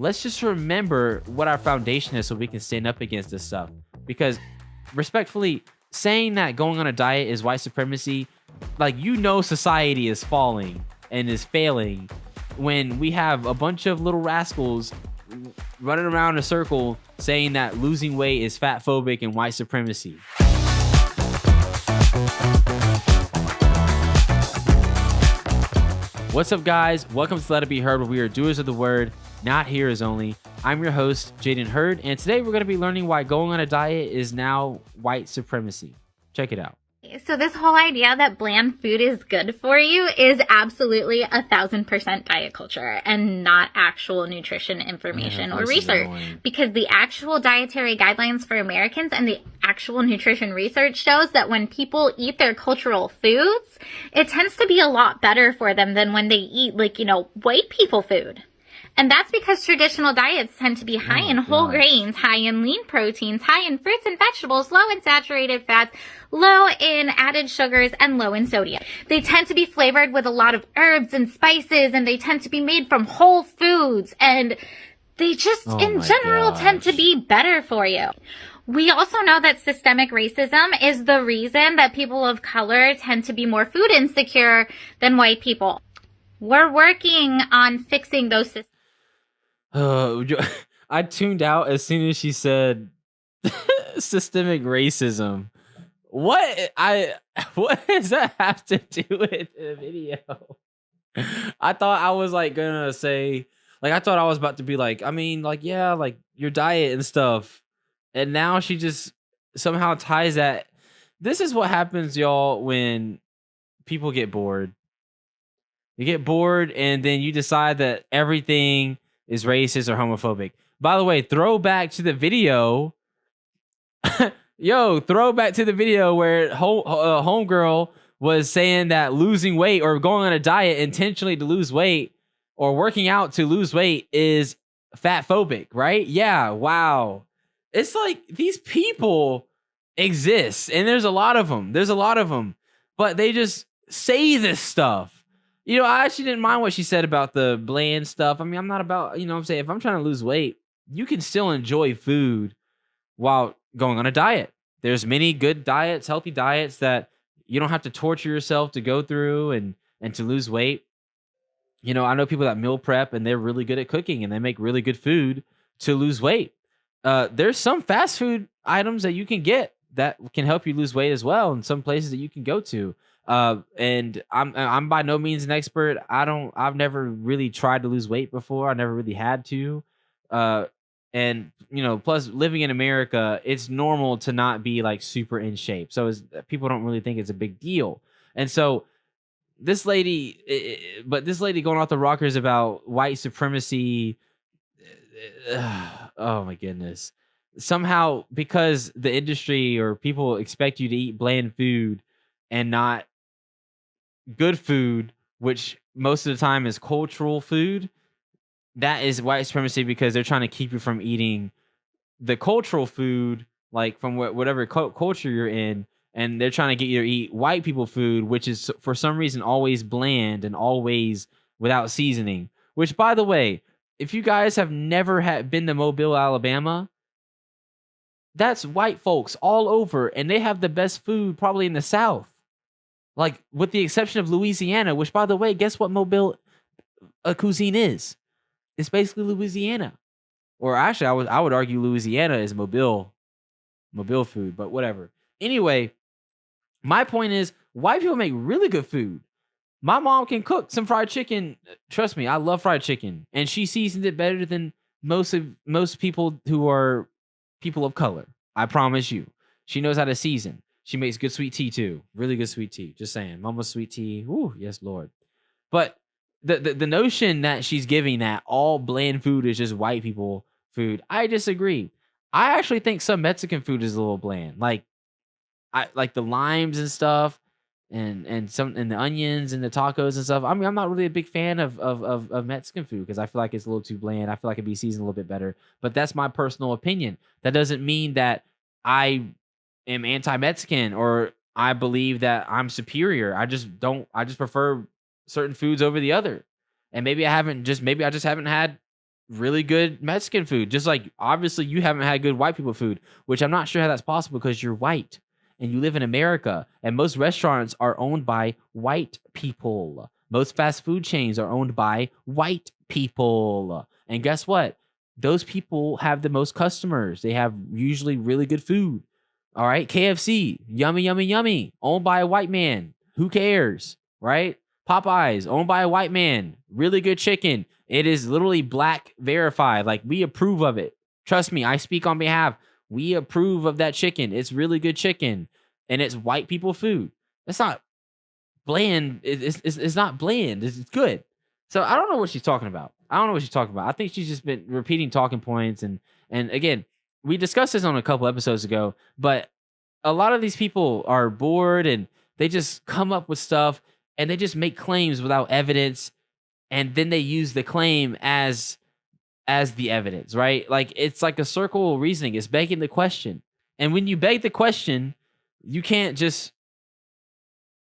let's just remember what our foundation is so we can stand up against this stuff. Because respectfully, saying that going on a diet is white supremacy, like, society is falling and is failing when we have a bunch of little rascals running around in a circle saying that losing weight is fat phobic and white supremacy. What's up, guys? Welcome to Let It Be Heard, where we are doers of the word, not hearers only. I'm your host, Jaden.heard, and today we're going to be learning why going on a diet is now white supremacy. Check it out. So this whole idea that bland food is good for you is absolutely 1,000% diet culture and not actual nutrition information or research. Because the actual dietary guidelines for Americans and the actual nutrition research shows that when people eat their cultural foods, it tends to be a lot better for them than when they eat, white people food. And that's because traditional diets tend to be high in whole grains, high in lean proteins, high in fruits and vegetables, low in saturated fats, low in added sugars, and low in sodium. They tend to be flavored with a lot of herbs and spices, and they tend to be made from whole foods, and they just, in general, tend to be better for you. We also know that systemic racism is the reason that people of color tend to be more food insecure than white people. We're working on fixing those systems. I tuned out as soon as she said systemic racism. What does that have to do with the video? I thought I was gonna say, I thought I was about to be your diet and stuff. And now she just somehow ties that. This is what happens, y'all, when people get bored. You get bored and then you decide that everything is racist or homophobic. By the way, throwback to the video. Throwback to the video where homegirl was saying that losing weight or going on a diet intentionally to lose weight or working out to lose weight is fat phobic, right? Yeah, wow. It's like these people exist and there's a lot of them. But they just say this stuff. I actually didn't mind what she said about the bland stuff. I mean, I'm not about, I'm saying if I'm trying to lose weight, you can still enjoy food while going on a diet. There's many good diets, healthy diets that you don't have to torture yourself to go through and to lose weight. I know people that meal prep and they're really good at cooking and they make really good food to lose weight. There's some fast food items that you can get that can help you lose weight as well, and some places that you can go to. And I'm by no means an expert. I've never really tried to lose weight before. I never really had to. And plus living in America, it's normal to not be super in shape. So people don't really think it's a big deal. And so this lady going off the rockers about white supremacy. Oh my goodness. Somehow, because the industry or people expect you to eat bland food and not good food, which most of the time is cultural food, that is white supremacy because they're trying to keep you from eating the cultural food, from whatever culture you're in, and they're trying to get you to eat white people food, which is for some reason always bland and always without seasoning. Which, by the way, if you guys have never been to Mobile, Alabama, that's white folks all over, and they have the best food probably in the South. With the exception of Louisiana, which, by the way, guess what Mobile cuisine is? It's basically Louisiana. Or actually, I would argue Louisiana is Mobile food, but whatever. Anyway, my point is, white people make really good food. My mom can cook some fried chicken. Trust me, I love fried chicken. And she seasons it better than most people who are people of color. I promise you. She knows how to season. She makes good sweet tea too. Really good sweet tea. Just saying. Mama's sweet tea. Ooh, yes, Lord. But the notion that she's giving that all bland food is just white people food, I disagree. I actually think some Mexican food is a little bland. I like the limes and stuff and the onions and the tacos and stuff. I mean, I'm not really a big fan of Mexican food because I feel like it's a little too bland. I feel like it'd be seasoned a little bit better. But that's my personal opinion. That doesn't mean that I am anti-Mexican or I believe that I'm superior. I just prefer certain foods over the other. And maybe I just haven't had really good Mexican food. Just like obviously you haven't had good white people food, which I'm not sure how that's possible because you're white and you live in America. And most restaurants are owned by white people. Most fast food chains are owned by white people. And guess what? Those people have the most customers. They have usually really good food. All right. KFC, yummy, yummy, yummy, owned by a white man. Who cares? Right? Popeyes, owned by a white man. Really good chicken. It is literally black verified. Like, we approve of it. Trust me, I speak on behalf. We approve of that chicken. It's really good chicken. And it's white people food. It's not bland. It's not bland. It's good. So I don't know what she's talking about. I think she's just been repeating talking points. And again, we discussed this on a couple episodes ago, but a lot of these people are bored and they just come up with stuff and they just make claims without evidence, and then they use the claim as the evidence, right? Like, it's like a circle reasoning. It's begging the question. And when you beg the question, you can't just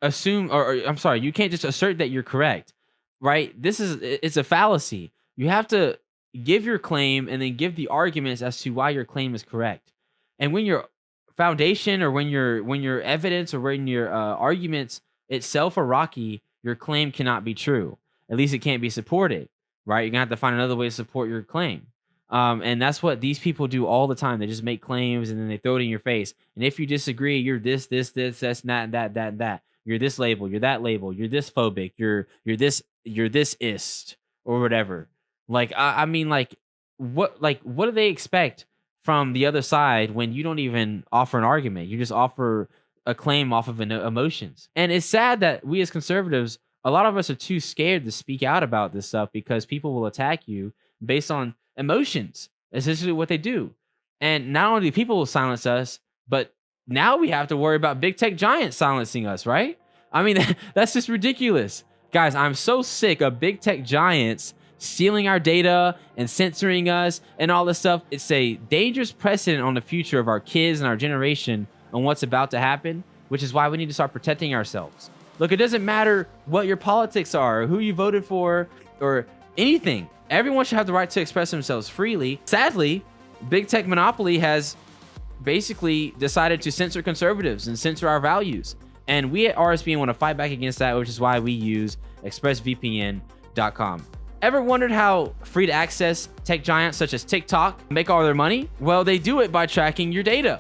assume, or I'm sorry, you can't just assert that you're correct, right? It's a fallacy. You have to give your claim and then give the arguments as to why your claim is correct. And when your foundation or when your evidence or when your arguments itself are rocky, your claim cannot be true. At least it can't be supported, right? You're gonna have to find another way to support your claim. And that's what these people do all the time. They just make claims and then they throw it in your face. And if you disagree, you're this, that's that. You're this label, you're that label, you're this phobic, you're this ist or whatever. Like, I mean, what do they expect from the other side when you don't even offer an argument? You just offer a claim off of emotions. And it's sad that we as conservatives, a lot of us are too scared to speak out about this stuff because people will attack you based on emotions. It's essentially what they do. And not only do people silence us, but now we have to worry about big tech giants silencing us, right? I mean, that's just ridiculous. Guys, I'm so sick of big tech giants stealing our data and censoring us and all this stuff. It's a dangerous precedent on the future of our kids and our generation on what's about to happen, which is why we need to start protecting ourselves. Look, it doesn't matter what your politics are, or who you voted for, or anything. Everyone should have the right to express themselves freely. Sadly, big tech monopoly has basically decided to censor conservatives and censor our values. And we at RSBN want to fight back against that, which is why we use expressvpn.com. Ever wondered how free to access tech giants such as TikTok make all their money? Well, they do it by tracking your data.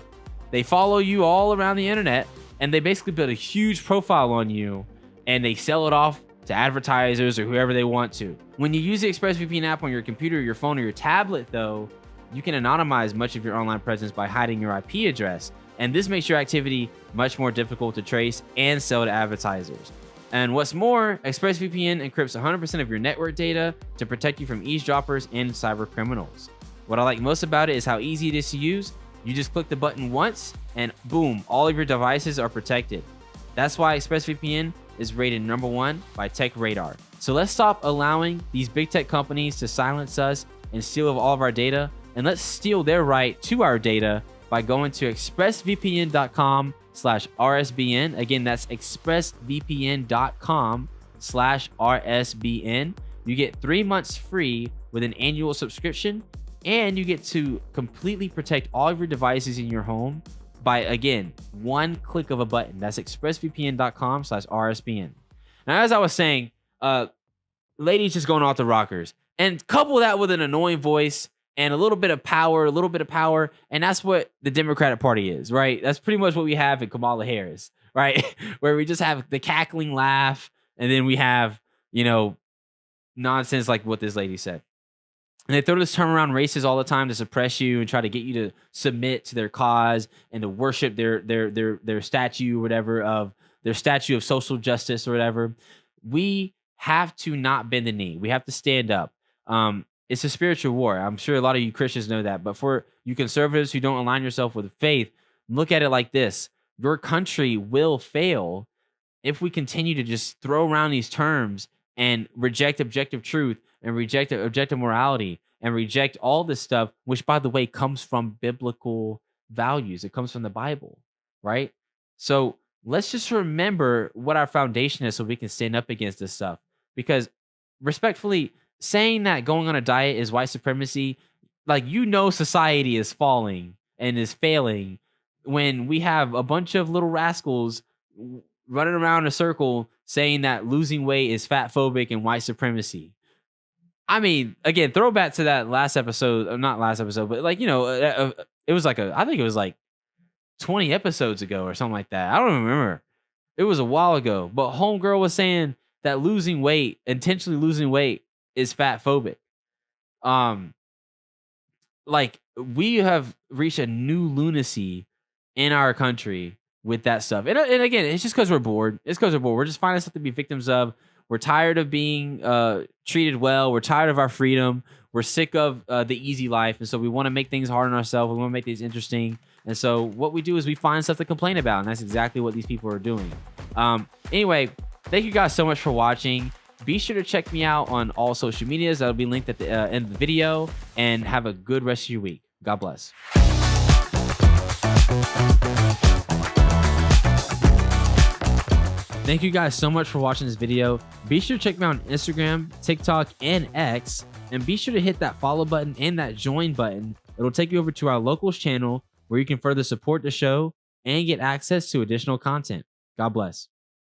They follow you all around the internet, and they basically build a huge profile on you, and they sell it off to advertisers or whoever they want to. When you use the ExpressVPN app on your computer, your phone, or your tablet, though, you can anonymize much of your online presence by hiding your IP address. And this makes your activity much more difficult to trace and sell to advertisers. And what's more, ExpressVPN encrypts 100% of your network data to protect you from eavesdroppers and cyber criminals. What I like most about it is how easy it is to use. You just click the button once and boom, all of your devices are protected. That's why ExpressVPN is rated #1 by TechRadar. So let's stop allowing these big tech companies to silence us and steal all of our data, and let's steal their right to our data by going to expressvpn.com/RSBN. Again, that's expressvpn.com/RSBN. You get 3 months free with an annual subscription, and you get to completely protect all of your devices in your home by, again, one click of a button. That's expressvpn.com/RSBN. Now, as I was saying, ladies just going off the rockers, and couple that with an annoying voice and a little bit of power, and that's what the Democratic Party is, right? That's pretty much what we have in Kamala Harris, right? Where we just have the cackling laugh, and then we have, nonsense like what this lady said. And they throw this term around races all the time to suppress you and try to get you to submit to their cause and to worship their statue or whatever, of their statue of social justice or whatever. We have to not bend the knee. We have to stand up. It's a spiritual war. I'm sure a lot of you Christians know that. But for you conservatives who don't align yourself with faith, look at it like this. Your country will fail if we continue to just throw around these terms and reject objective truth and reject objective morality and reject all this stuff, which, by the way, comes from biblical values. It comes from the Bible, right? So let's just remember what our foundation is so we can stand up against this stuff. Because respectfully, saying that going on a diet is white supremacy, like, society is falling and is failing when we have a bunch of little rascals running around in a circle saying that losing weight is fat phobic and white supremacy. I mean, again, throwback to that last episode, not last episode, but like, it was like I think it was like 20 episodes ago or something like that. I don't even remember. It was a while ago, but homegirl was saying that intentionally losing weight is fat phobic. Like, we have reached a new lunacy in our country with that stuff. And again, it's just because we're bored. It's because we're bored. We're just finding stuff to be victims of. We're tired of being treated well. We're tired of our freedom. We're sick of the easy life. And so we want to make things hard on ourselves. We want to make things interesting. And so what we do is we find stuff to complain about. And that's exactly what these people are doing. Anyway, thank you guys so much for watching. Be sure to check me out on all social medias. That'll be linked at the end of the video. And have a good rest of your week. God bless. Thank you guys so much for watching this video. Be sure to check me out on Instagram, TikTok, and X. And be sure to hit that follow button and that join button. It'll take you over to our locals channel where you can further support the show and get access to additional content. God bless.